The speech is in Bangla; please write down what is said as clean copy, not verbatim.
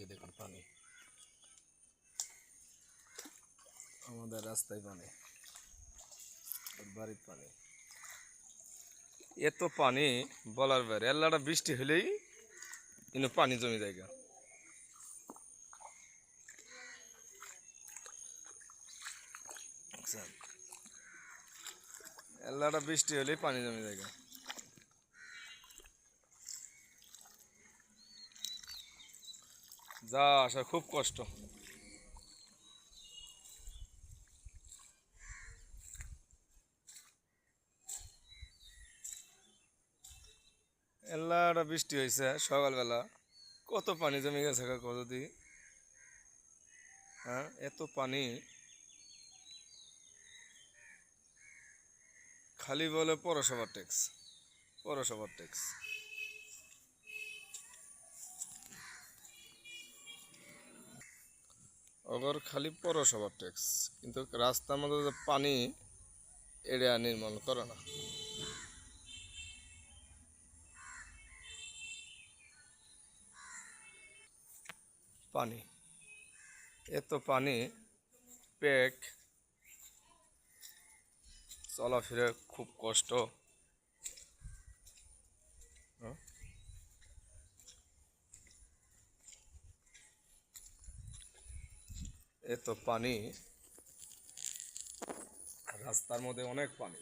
দেখুন পানি, আমাদের রাস্তায় পানি, বাড়ির পানি, এত পানি বলার বাইরে। আল্লাহটা বৃষ্টি হলেই কিন্তু পানি জমে জায়গা। আল্লাহটা বৃষ্টি হলেই পানি জমে জায়গা। যা আসা খুব কষ্ট। এল্লাটা বৃষ্টি হয়েছে সকালবেলা, কত পানি জমে গেছে কত দি। হ্যাঁ, এত পানি, খালি বলে পৌরসভার ট্যাক্স, পৌরসভার ট্যাক্স। অগর খালি পৌরসভার ট্যাক্স, কিন্তু রাস্তার মধ্যে যে পানি এড়িয়া নির্মূল করে না। পানি, এত পানি, প্যাক চলাফেরা খুব কষ্ট। হ্যাঁ? এত পানি, রাস্তার মধ্যে অনেক পানি।